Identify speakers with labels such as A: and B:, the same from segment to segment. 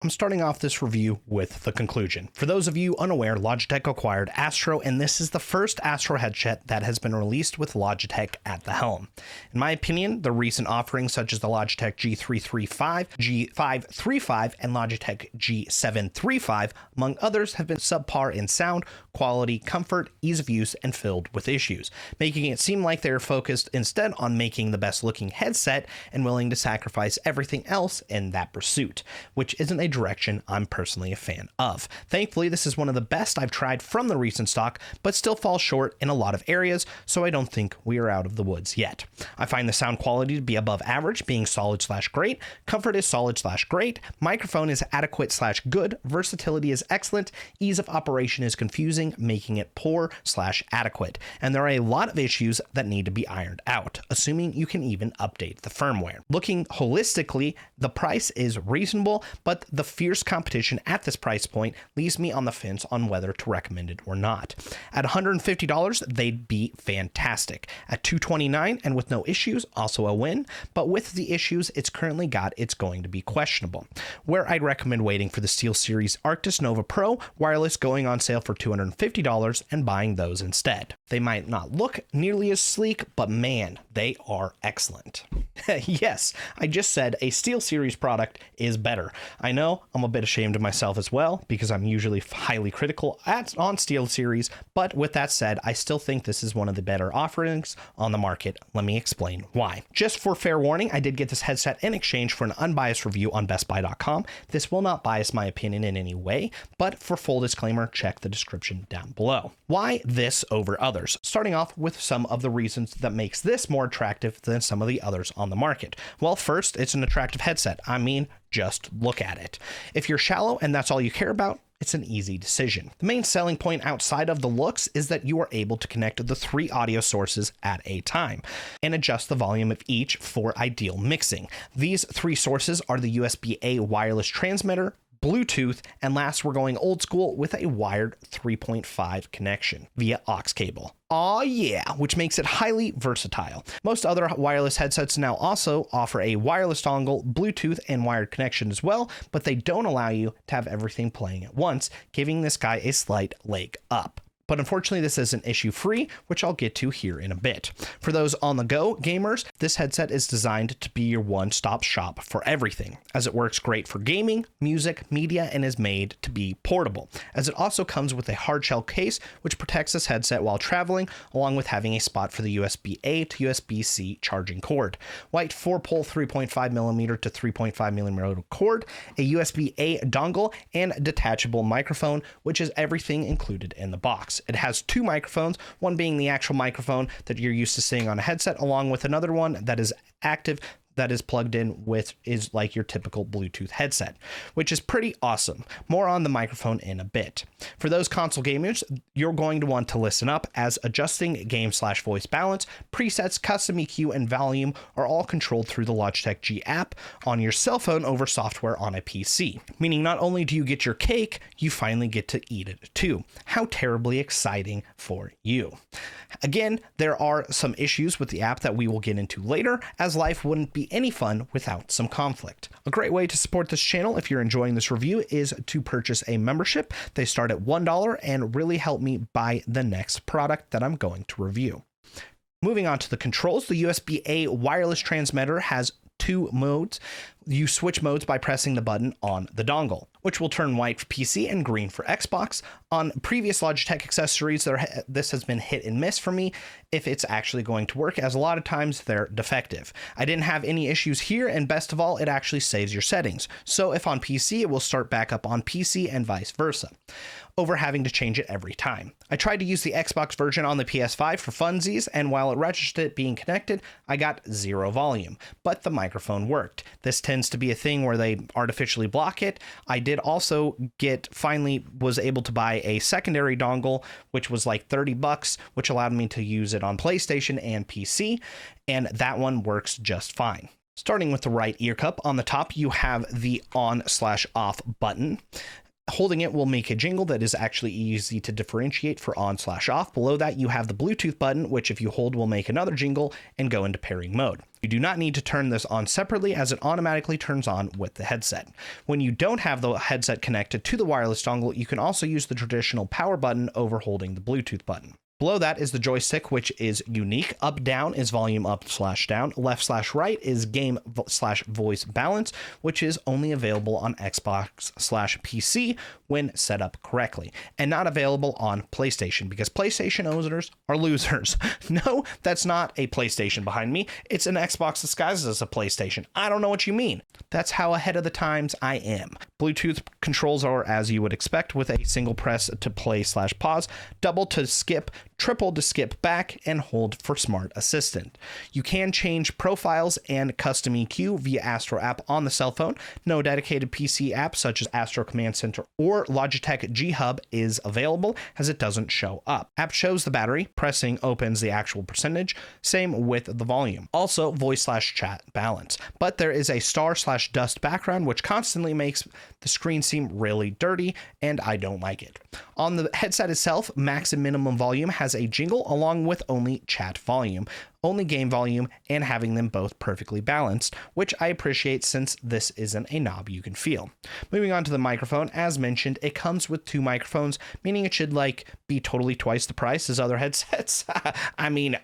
A: I'm starting off this review with the conclusion. For those of you unaware, Logitech acquired Astro, and this is the first Astro headset that has been released with Logitech at the helm. In my opinion, the recent offerings such as the Logitech G335, G535, and Logitech G735, among others, have been subpar in sound, quality, comfort, ease of use, and filled with issues, making it seem like they are focused instead on making the best looking headset and willing to sacrifice everything else in that pursuit, which isn't a direction I'm personally a fan of. Thankfully, this is one of the best I've tried from the recent stock, but still falls short in a lot of areas, so I don't think we are out of the woods yet. I find the sound quality to be above average, being solid/great, comfort is solid/great, microphone is adequate/good, versatility is excellent, ease of operation is confusing, making it poor/adequate, and there are a lot of issues that need to be ironed out, assuming you can even update the firmware. Looking holistically, the price is reasonable, but the fierce competition at this price point leaves me on the fence on whether to recommend it or not. At $150, they'd be fantastic. At $229 and with no issues, also a win, but with the issues it's currently got, it's going to be questionable. Where I'd recommend waiting for the SteelSeries Arctis Nova Pro wireless going on sale for $250 and buying those instead. They might not look nearly as sleek, but man, they are excellent. Yes, I just said a SteelSeries product is better. I know I'm a bit ashamed of myself as well because I'm usually highly critical on SteelSeries, but with that said, I still think this is one of the better offerings on the market. Let me explain why. Just for fair warning, I did get this headset in exchange for an unbiased review on BestBuy.com. This will not bias my opinion in any way, but for full disclaimer, check the description down below. Why this over others? Starting off with some of the reasons that makes this more attractive than some of the others on the market. Well, first, it's an attractive headset. I mean, just look at it. If you're shallow and that's all you care about, it's an easy decision. The main selling point outside of the looks is that you are able to connect the 3 audio sources at a time and adjust the volume of each for ideal mixing. These 3 sources are the USB-A wireless transmitter, Bluetooth, and last we're going old school with a wired 3.5 connection via aux cable. Aw yeah, which makes it highly versatile. Most other wireless headsets now also offer a wireless dongle, Bluetooth, and wired connection as well, but they don't allow you to have everything playing at once, giving this guy a slight leg up. But unfortunately, this isn't issue free, which I'll get to here in a bit. For those on the go gamers, this headset is designed to be your one-stop shop for everything, as it works great for gaming, music, media, and is made to be portable, as it also comes with a hard shell case, which protects this headset while traveling, along with having a spot for the USB-A to USB-C charging cord, white 4-pole 3.5mm to 3.5mm cord, a USB-A dongle, and detachable microphone, which is everything included in the box. It has 2 microphones, one being the actual microphone that you're used to seeing on a headset, along with another one that is active, that is plugged in with is like your typical Bluetooth headset, which is pretty awesome. More on the microphone in a bit. For those console gamers, you're going to want to listen up, as adjusting game/voice balance, presets, custom EQ, and volume are all controlled through the Logitech G app on your cell phone over software on a PC, meaning not only do you get your cake, you finally get to eat it too. How terribly exciting for you. Again, there are some issues with the app that we will get into later, as life wouldn't be any fun without some conflict. A great way to support this channel if you're enjoying this review is to purchase a membership. They start at $1 and really help me buy the next product that I'm going to review. Moving on to the controls, the USB-A wireless transmitter has 2 modes. You switch modes by pressing the button on the dongle, which will turn white for PC and green for Xbox. On previous Logitech accessories, this has been hit and miss for me if it's actually going to work, as a lot of times they're defective. I didn't have any issues here, and best of all, it actually saves your settings. So if on PC, it will start back up on PC and vice versa, over having to change it every time. I tried to use the Xbox version on the PS5 for funsies, and while it registered it being connected, I got 0 volume, but the microphone worked. This tends to be a thing where they artificially block it. I did also finally was able to buy a secondary dongle, which was like $30, which allowed me to use it on PlayStation and PC, and that one works just fine. Starting with the right ear cup, on the top you have the on/off button. Holding it will make a jingle that is actually easy to differentiate for on/off. Below that, you have the Bluetooth button, which if you hold will make another jingle and go into pairing mode. You do not need to turn this on separately as it automatically turns on with the headset. When you don't have the headset connected to the wireless dongle, you can also use the traditional power button over holding the Bluetooth button. Below that is the joystick, which is unique. Up down is volume up/down. Left/right is game/voice balance, which is only available on Xbox/PC when set up correctly, and not available on PlayStation because PlayStation owners are losers. No, that's not a PlayStation behind me. It's an Xbox disguised as a PlayStation. I don't know what you mean. That's how ahead of the times I am. Bluetooth controls are as you would expect with a single press to play/pause, double to skip, triple to skip back, and hold for Smart Assistant. You can change profiles and custom EQ via Astro app on the cell phone. No dedicated PC app such as Astro Command Center or Logitech G Hub is available as it doesn't show up. App shows the battery, pressing opens the actual percentage, same with the volume. Also voice/chat balance, but there is a star/dust background which constantly makes the screen seem really dirty and I don't like it. On the headset itself, max and minimum volume has a jingle along with only chat volume, only game volume, and having them both perfectly balanced, which I appreciate since this isn't a knob you can feel. Moving on to the microphone, as mentioned, it comes with 2 microphones, meaning it should be totally twice the price as other headsets. I mean,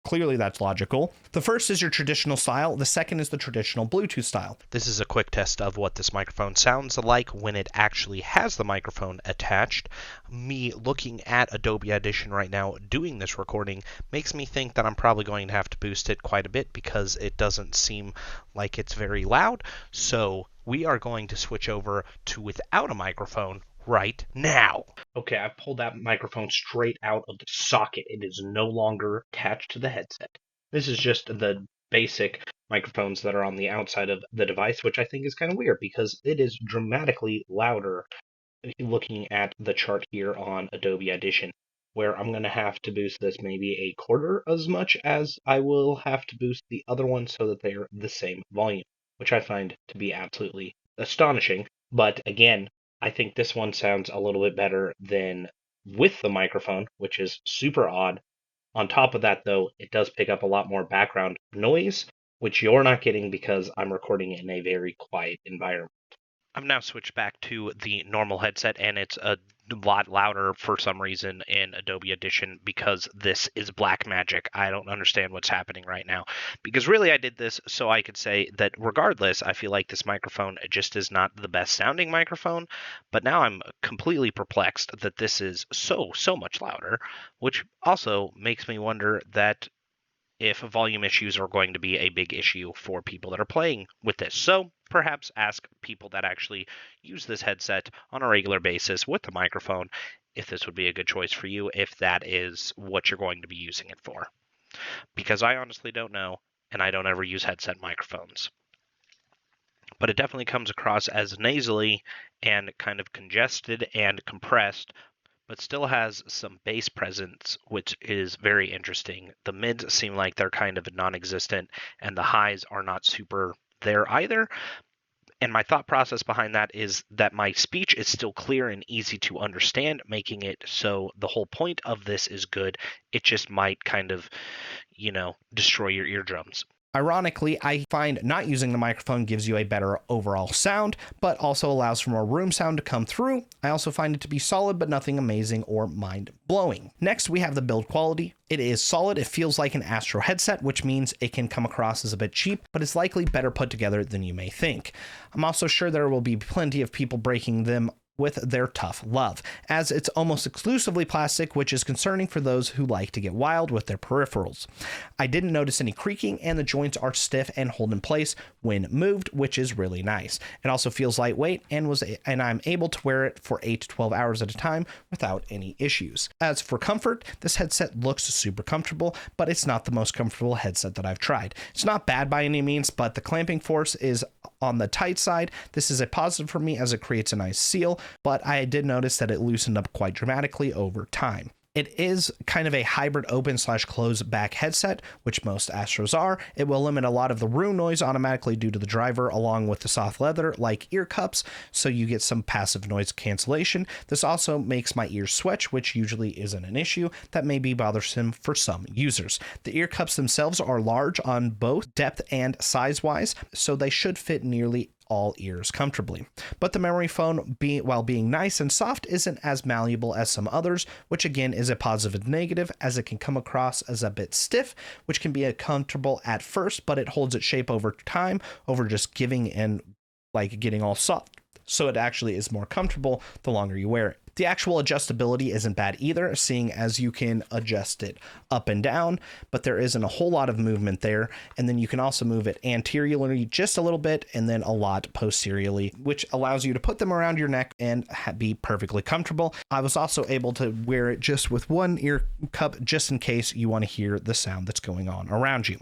A: clearly that's logical. The first is your traditional style. The second is the traditional Bluetooth style.
B: This is a quick test of what this microphone sounds like when it actually has the microphone attached. Me looking at Adobe Audition right now doing this recording makes me think that I'm probably going to have to boost it quite a bit because it doesn't seem like it's very loud. So we are going to switch over to without a microphone right now. Okay, I've pulled that microphone straight out of the socket. It is no longer attached to the headset. This is just the basic microphones that are on the outside of the device, which I think is kind of weird because it is dramatically louder looking at the chart here on Adobe Audition, where I'm going to have to boost this maybe a quarter as much as I will have to boost the other one so that they are the same volume, which I find to be absolutely astonishing. But again, I think this one sounds a little bit better than with the microphone, which is super odd. On top of that, though, it does pick up a lot more background noise, which you're not getting because I'm recording in a very quiet environment. I've now switched back to the normal headset, and it's a lot louder for some reason in Adobe Audition because this is Blackmagic. I don't understand what's happening right now because really I did this so I could say that regardless, I feel like this microphone just is not the best sounding microphone, but now I'm completely perplexed that this is so much louder, which also makes me wonder that if volume issues are going to be a big issue for people that are playing with this. So perhaps ask people that actually use this headset on a regular basis with the microphone if this would be a good choice for you, if that is what you're going to be using it for. Because I honestly don't know, and I don't ever use headset microphones. But it definitely comes across as nasally and kind of congested and compressed, but still has some bass presence, which is very interesting. The mids seem like they're kind of non-existent, and the highs are not super there either. And my thought process behind that is that my speech is still clear and easy to understand, making it so the whole point of this is good. It just might kind of, destroy your eardrums.
A: Ironically, I find not using the microphone gives you a better overall sound, but also allows for more room sound to come through. I also find it to be solid, but nothing amazing or mind-blowing. Next, we have the build quality. It is solid. It feels like an Astro headset, which means it can come across as a bit cheap, but it's likely better put together than you may think. I'm also sure there will be plenty of people breaking them with their tough love, as it's almost exclusively plastic, which is concerning for those who like to get wild with their peripherals. I didn't notice any creaking, and the joints are stiff and hold in place when moved, which is really nice. It also feels lightweight and I'm able to wear it for 8 to 12 hours at a time without any issues. As for comfort, this headset looks super comfortable, but it's not the most comfortable headset that I've tried. It's not bad by any means, but the clamping force is on the tight side. This is a positive for me as it creates a nice seal, but I did notice that it loosened up quite dramatically over time. It is kind of a hybrid open/close back headset, which most Astros are. It will limit a lot of the room noise automatically due to the driver, along with the soft leather like ear cups, so you get some passive noise cancellation. This also makes my ears sweat, which usually isn't an issue that may be bothersome for some users. The ear cups themselves are large on both depth and size wise, so they should fit nearly all ears comfortably. But the memory foam, while being nice and soft, isn't as malleable as some others, which again is a positive and negative, as it can come across as a bit stiff, which can be uncomfortable at first, but it holds its shape over time, over just giving and like getting all soft. So it actually is more comfortable the longer you wear it. The actual adjustability isn't bad either, seeing as you can adjust it up and down, but there isn't a whole lot of movement there. And then you can also move it anteriorly just a little bit and then a lot posteriorly, which allows you to put them around your neck and be perfectly comfortable. I was also able to wear it just with one ear cup, just in case you want to hear the sound that's going on around you.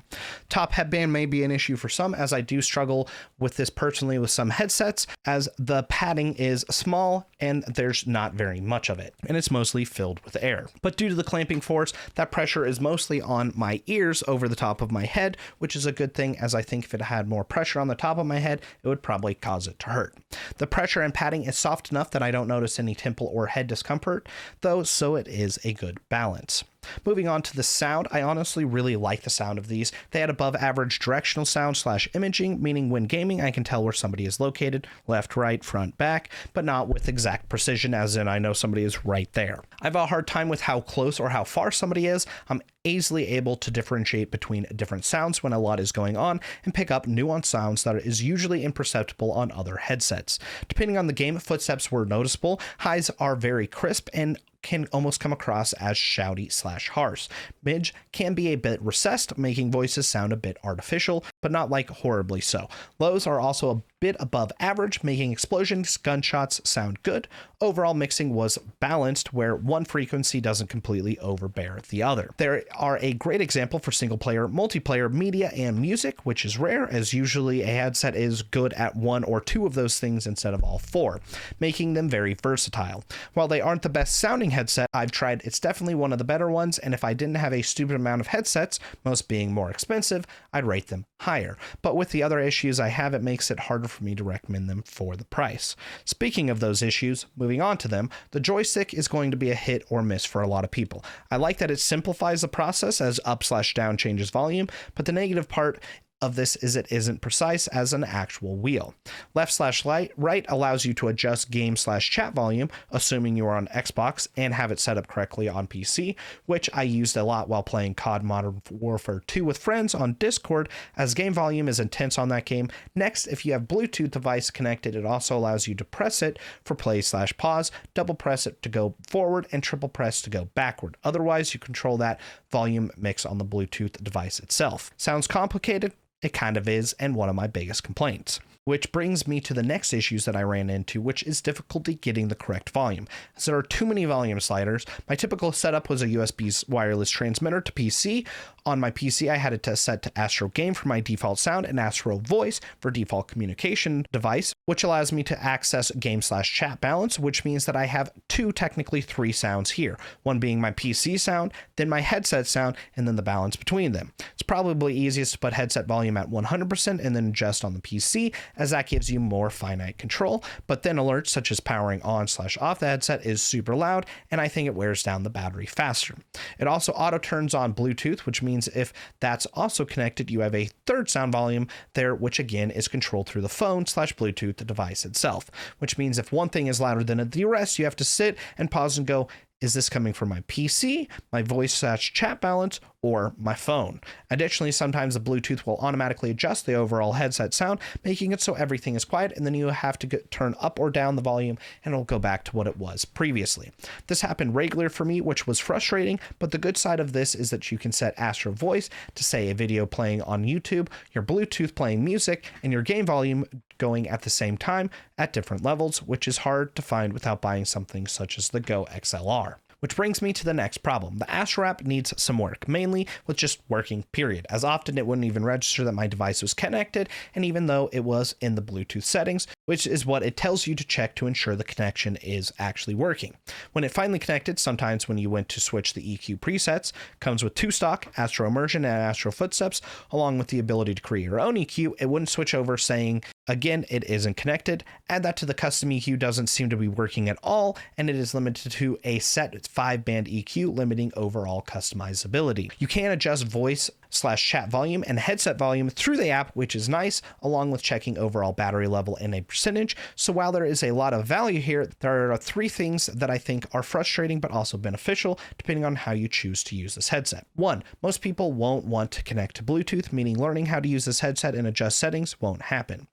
A: Top headband may be an issue for some, as I do struggle with this personally with some headsets, as the padding is small and there's not very much of it, and it's mostly filled with air. But due to the clamping force, that pressure is mostly on my ears over the top of my head, which is a good thing, as I think if it had more pressure on the top of my head, it would probably cause it to hurt. The pressure and padding is soft enough that I don't notice any temple or head discomfort, though, so it is a good balance. Moving on to the sound, I honestly really like the sound of these. They had above average directional sound / imaging, meaning when gaming I can tell where somebody is located, left, right, front, back, but not with exact precision, as in I know somebody is right there. I have a hard time with how close or how far somebody is. I'm easily able to differentiate between different sounds when a lot is going on and pick up nuanced sounds that is usually imperceptible on other headsets. Depending on the game, footsteps were noticeable. Highs are very crisp and can almost come across as shouty / harsh. Mid can be a bit recessed, making voices sound a bit artificial, but not like horribly so. Lows are also a bit above average, making explosions, gunshots sound good. Overall mixing was balanced, where one frequency doesn't completely overbear the other. There are a great example for single player, multiplayer, media, and music, which is rare, as usually a headset is good at one or two of those things instead of all four, making them very versatile. While they aren't the best sounding headset I've tried, it's definitely one of the better ones, and if I didn't have a stupid amount of headsets, most being more expensive, I'd rate them higher. But with the other issues I have, it makes it harder for me to recommend them for the price. Speaking of those issues, moving on to them, the joystick is going to be a hit or miss for a lot of people. I like that it simplifies the process, as up / down changes volume, but the negative part of this is it isn't precise as an actual wheel. Left / right allows you to adjust game / chat volume, assuming you are on Xbox and have it set up correctly on PC, which I used a lot while playing COD Modern Warfare 2 with friends on Discord, as game volume is intense on that game. Next, if you have Bluetooth device connected, it also allows you to press it for play / pause, double press it to go forward, and triple press to go backward. Otherwise, you control that volume mix on the Bluetooth device itself. Sounds complicated? It kind of is, and one of my biggest complaints. Which brings me to the next issues that I ran into, which is difficulty getting the correct volume. As there are too many volume sliders, my typical setup was a USB wireless transmitter to PC. On my PC, I had it set to Astro Game for my default sound and Astro Voice for default communication device, which allows me to access game / chat balance, which means that I have technically three sounds here. One being my PC sound, then my headset sound, and then the balance between them. It's probably easiest to put headset volume at 100% and then adjust on the PC, as that gives you more finite control, but then alerts such as powering on / off the headset is super loud, and I think it wears down the battery faster. It also auto turns on Bluetooth, which means if that's also connected, you have a third sound volume there, which again is controlled through the phone / Bluetooth device itself, which means if one thing is louder than the rest, you have to sit and pause and go, is this coming from my PC, my voice / chat balance, or my phone? Additionally, sometimes the Bluetooth will automatically adjust the overall headset sound, making it so everything is quiet, and then you have to turn up or down the volume, and it'll go back to what it was previously. This happened regularly for me, which was frustrating, but the good side of this is that you can set Astro Voice to, say, a video playing on YouTube, your Bluetooth playing music, and your game volume going at the same time at different levels, which is hard to find without buying something such as the Go XLR. Which brings me to the next problem. The Astro app needs some work, mainly with just working, period. As often it wouldn't even register that my device was connected, and even though it was in the Bluetooth settings, which is what it tells you to check to ensure the connection is actually working. When it finally connected, sometimes when you went to switch the EQ presets, comes with 2 stock, Astro Immersion and Astro Footsteps, along with the ability to create your own EQ, it wouldn't switch over saying, again, it isn't connected. Add that to the custom EQ doesn't seem to be working at all, and it is limited to a set 5-band EQ, limiting overall customizability. You can adjust voice/chat volume and headset volume through the app, which is nice, along with checking overall battery level and a percentage. So while there is a lot of value here, there are 3 things that I think are frustrating but also beneficial depending on how you choose to use this headset. 1, most people won't want to connect to Bluetooth, meaning learning how to use this headset and adjust settings won't happen.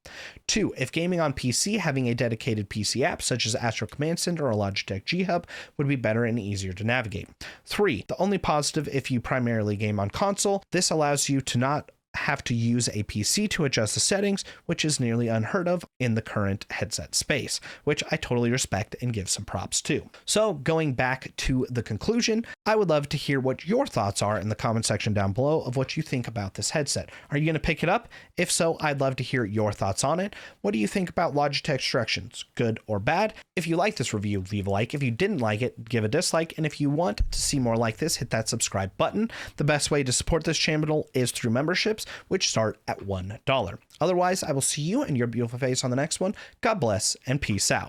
A: 2, if gaming on PC, having a dedicated PC app such as Astro Command Center or Logitech G Hub would be better and easier to navigate. 3, the only positive if you primarily game on console, this allows you to not have to use a PC to adjust the settings, which is nearly unheard of in the current headset space, which I totally respect and give some props to. So going back to the conclusion, I would love to hear what your thoughts are in the comment section down below of what you think about this headset. Are you going to pick it up? If so, I'd love to hear your thoughts on it. What do you think about Logitech instructions, good or bad? If you like this review, leave a like. If you didn't like it, give a dislike. And if you want to see more like this, hit that subscribe button. The best way to support this channel is through memberships, which start at $1. Otherwise, I will see you and your beautiful face on the next one. God bless and peace out.